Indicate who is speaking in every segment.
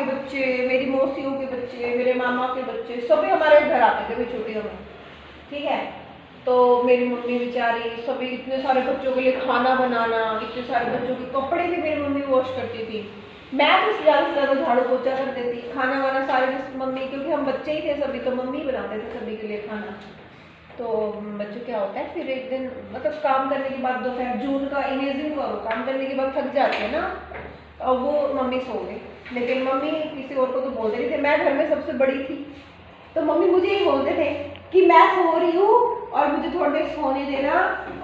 Speaker 1: बच्चे, मेरी मौसियों के बच्चे, मेरे मामा के बच्चे सभी हमारे घर आते थे छुट्टियों में, ठीक है। तो मेरी मम्मी बेचारी सभी इतने सारे बच्चों के लिए खाना बनाना, इतने सारे बच्चों के कपड़े भी मेरी मम्मी वॉश करती थी। मैं तो ज़्यादा से ज़्यादा झाड़ू पोछा कर देती, खाना वाना सारे मम्मी, क्योंकि हम बच्चे ही थे सभी, तो मम्मी बनाते थे सभी के लिए खाना। तो बच्चों क्या होता है, फिर एक दिन मतलब काम करने के बाद दोपहर, जून का इमेजिन करो, काम करने के बाद थक जाते हैं ना, और वो मम्मी सो गई। लेकिन मम्मी किसी और को तो बोलते नहीं थे, मैं घर में सबसे बड़ी थी, तो मम्मी मुझे ही बोलते थे कि मैं सो रही हूँ और मुझे थोड़ी देर सोने देना,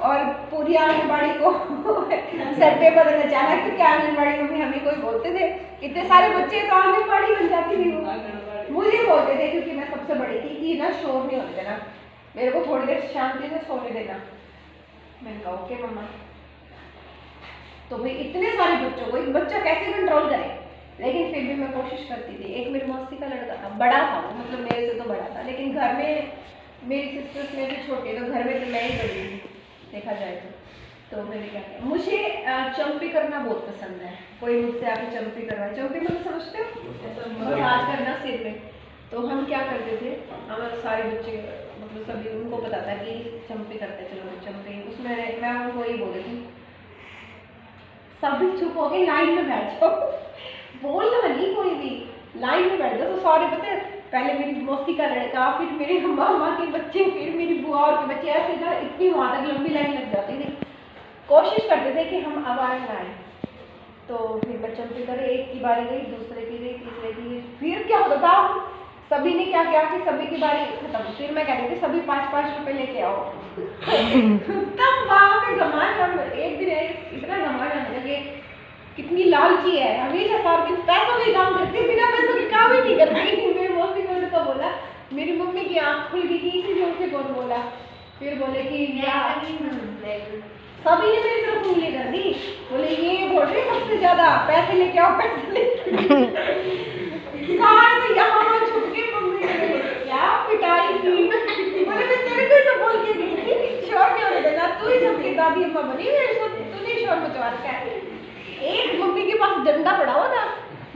Speaker 1: और पूरी आंगनबाड़ी को सर पे बदलना चाहना, क्योंकि आंगनबाड़ी मम्मी हमें कोई बोलते थे, इतने सारे बच्चे तो आंगनबाड़ी बन जाती थी वो, मुझे बोलते थे क्योंकि मैं सबसे बड़ी थी कि ना शोर नहीं होने देना, मेरे को थोड़ी देर शांति से सोने देना। मैंने कहा ओके मम्मा। तो भाई इतने सारे बच्चों को एक बच्चा कैसे कंट्रोल करे, लेकिन फिर भी मैं कोशिश करती थी। एक मेरी मौसी का लड़का था, बड़ा था वो, मतलब मेरे से तो बड़ा था, लेकिन घर में मेरी सिस्टर्स में भी छोटे, तो घर में तो मैं ही बड़ी थी देखा जाए तो मैंने क्या किया, मुझे चंपी करना बहुत पसंद है। कोई मुझसे आके चंपी करवाए, चंपी मतलब समझते हो, मसाज करना सिर में। तो हम क्या करते थे, हमारे सारे बच्चे मतलब सभी, उनको पता था कि चंपी करते, चलो चंपी, उसमें मैं उनको यही बोलती थी सभी चुप हो गए, लाइन में बैठ जाओ, बोलना नहीं कोई भी, लाइन में बैठ जाओ। तो सारे पता है, पहले मेरी मौसी का लड़का, फिर मेरे मामा के बच्चे, फिर मेरी बुआ और के बच्चे, ऐसे ना इतनी वहाँ तक लंबी लाइन लग जाती थी। कोशिश करते थे कि हम आवाज़ ना आए। तो फिर मैं चंपी करे, एक की बारी गई, दूसरे की गई, तीसरे की गई, फिर क्या होता था, सभी ने क्या किया कि सभी की बारी खत्म, फिर मैं कहती थी सभी 5-5 रुपए लेके आओ। तब वहाँ पे घमंड, एक दिन इतना घमंड आने लगे, कितनी लालची है, हमेशा सारे दिन पैसों के काम करती है, बिना पैसों के काम ही नहीं करती। मेरी मौसी को तो बोला, मेरी मम्मी की आँख खुल गई, इसी जोर से कौन बोला, फिर बोले कि सभी ने मेरी तरफ उंगली कर दी, बोले ये बोल रहे सबसे ज्यादा पैसे लेके आओ, पैसे लेके सारे तो यहाँ छुप के मम्मी ने क्या पिटाई की, बोले मैं तेरे को तो बोल के गई थी शोर नहीं होने देना, तू ही सबकी दादी अम्मा बनी हुई है, तूने शोर मचवा रखा है। एक मम्मी के पास डंडा पड़ा हुआ था,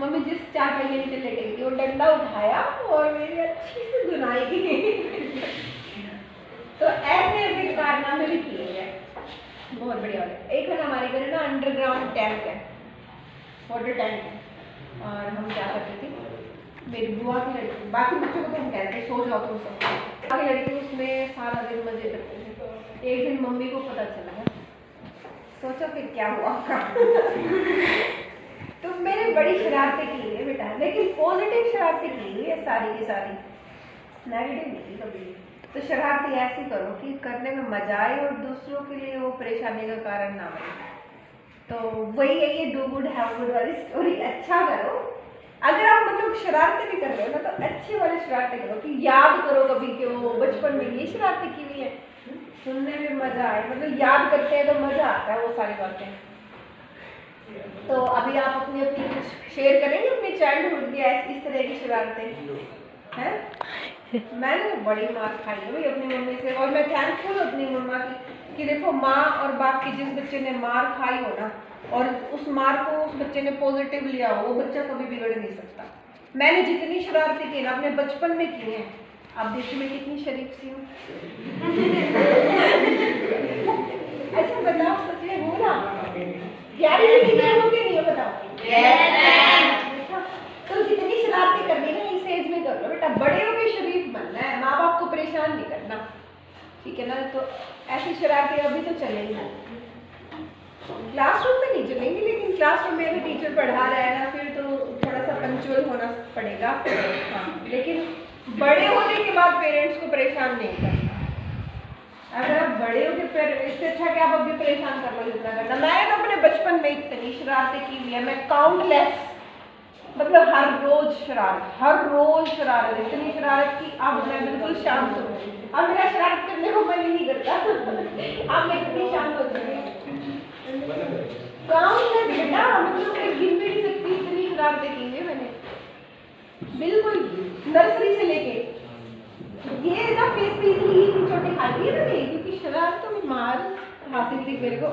Speaker 1: मम्मी जिस 4 पहिए नीचे लेटे गई थी, वो डंडा उठाया और मेरी अच्छी से धुनाई की। तो ऐसे ऐसे कारनामे भी किए हैं, बहुत बढ़िया वाले। एक है हमारे घर ना अंडरग्राउंड टैंक है, वाटर टैंक है, और हम क्या करते थे, मेरी बुआ की लड़की, बाकी बच्चों को तो हम कहते थे सो जाओ तुम सब, बाकी लड़की उसमें सारा दिन मजे करते थे। एक दिन मम्मी को पता चला, सोचो फिर क्या हुआ। तो मैंने बड़ी शरारतें की है बेटा, लेकिन पॉजिटिव शरारतें की हुई है सारी की सारी, नेगेटिव नहीं की कभी। तो शरारतें ऐसी करो कि करने में मजा आए और दूसरों के लिए वो परेशानी का कारण ना बने। तो वही है ये डू गुड हैव गुड वाली स्टोरी। अच्छा करो, अगर आप मतलब शरारतें भी कर रहे हो ना, तो अच्छी वाली शरारतें करो कि याद करो कभी कि वो बचपन में ये शरारतें की हुई है, सुनने में मजा आए, मतलब याद करते हैं तो मजा आता है वो सारी बातें। तो अभी आप अपनी अपनी कुछ शेयर करेंगे अपनी चाइल्डहुड की इस तरह की शरारतें हैं? मैंने बड़ी मार खाई है भाई अपनी मम्मी से, और मैं थैंकफुल अपनी मम्मा की कि देखो माँ और बाप की जिस बच्चे ने मार खाई हो ना, और उस मार को उस बच्चे ने पॉजिटिव लिया हो, वो बच्चा कभी बिगड़ नहीं सकता। मैंने जितनी शरारतें की ना अपने बचपन में की हैं, आप देखिए मैं कितनी शरीफ सी हूँ। अच्छा बताओ, सच में हो ना? यारी किसी की हो कि नहीं हो बताओ? तो जितनी शरारतें करनी है ना इस एज में कर लो बेटा, बड़े होकर शरीफ बनना है, माँ बाप को परेशान नहीं करना, ठीक है ना? तो ऐसी शरारतें अभी तो चलेंगी, क्लासरूम में नहीं चलेंगी, लेकिन क्लासरूम में अगर टीचर पढ़ा रहा है ना, फिर तो थोड़ा सा पंक्चुअल होना पड़ेगा। हाँ, लेकिन बड़े होने के बाद पेरेंट्स को परेशान नहीं करना। अगर आप बड़े हो के फिर इससे अच्छा कि आप अभी परेशान कर लो जितना करना। मैंने तो अपने बचपन में इतनी शरारतें की हुई है, मैं काउंटलेस, मतलब हर रोज शरारत, इतनी शरारत की अब मैं बिल्कुल शांत हूँ। अब मेरा शरारत करने को मन ही नहीं करता। अब मैं इतनी शांत हो चुकी हूँ। काउंटलेस बेटा, मतलब मैं गिन भी नहीं सकती इतनी शरारतें की हुई मैंने, बिल्कुल नर्सरी से लेके। ये ना फेस पे इतनी छोटे खाती है ना मेरी, क्योंकि शरारत तो मार हासिल थी मेरे को।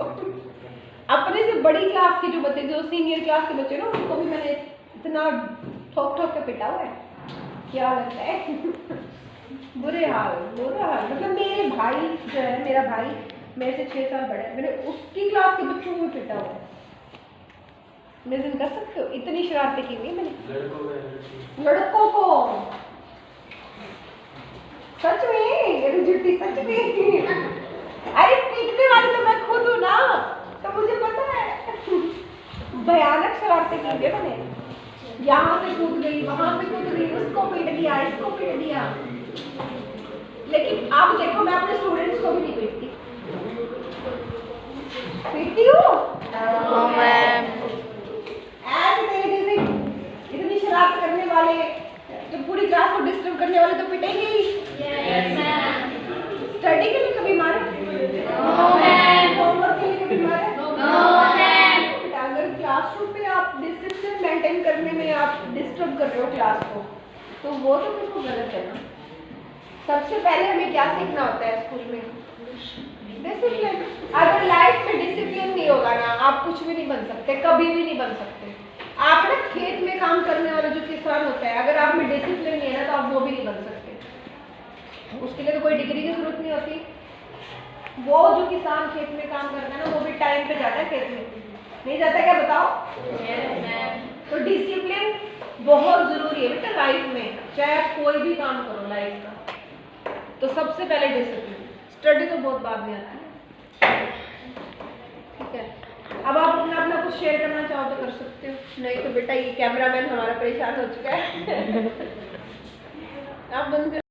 Speaker 1: अपने से बड़ी क्लास के जो बच्चे, जो सीनियर क्लास के बच्चे ना, उनको भी मैंने इतना ठोक ठोक के पिटा हुआ है, क्या लगता है? बुरे हाल, बुरा हाल। मतलब मेरे भाई जो है, मेरा भाई मेरे से 6 साल बड़ा है, मैंने उसकी क्लास के बच्चों को पिटा हुआ है। इमेजिन कर सकते हो, इतनी शरारतें की हुई है मैंने लड़कों को। सच में, मेरी झूठी सच में। अरे पीटने वाली तो मैं खुद हूँ ना, तो मुझे पता है। भयानक शरारतें की हुई है मैंने, यहाँ से कूद गई, वहां से कूद गई, उसको पीट दिया, इसको पीट दिया। लेकिन आप देखो, मैं अपने स्टूडेंट्स को भी नहीं पीटती। पीटती हूँ ऐसे तेरे जैसे इतनी शरारत करने वाले, जो पूरी क्लास को डिस्टर्ब करने वाले तो पिटेंगे ही। स्टडी के लिए कभी मारे? होमवर्क के लिए कभी मारे? अगर क्लासरूम में आप डिसिप्लिन मेंटेन करने में आप डिस्टर्ब कर रहे हो क्लास को, तो वो तो बिल्कुल गलत है ना। सबसे पहले हमें क्या सीखना होता है स्कूल में? डिसिप्लिन। अगर लाइफ में डिसिप्लिन नहीं होगा ना, आप कुछ भी नहीं बन सकते, कभी भी नहीं बन सकते। आप ना खेत में काम करने वाला जो किसान होता है, अगर आप में डिसिप्लिन नहीं है ना, तो आप वो भी नहीं बन सकते। उसके लिए तो कोई डिग्री की जरूरत नहीं होती। वो जो किसान खेत में काम करता है ना, वो भी टाइम पे जाता है खेत में, नहीं जाता क्या बताओ? तो डिसिप्लिन बहुत जरूरी है बेटा लाइफ में, चाहे आप कोई भी काम करो लाइफ का। तो सबसे पहले डिसिप्लिन, स्टडी तो बहुत बाद में आती है। ठीक है, अब आप अपना कुछ शेयर करना चाहो तो कर सकते हो, नहीं तो बेटा ये कैमरामैन हमारा परेशान हो चुका है। आप बंद कर।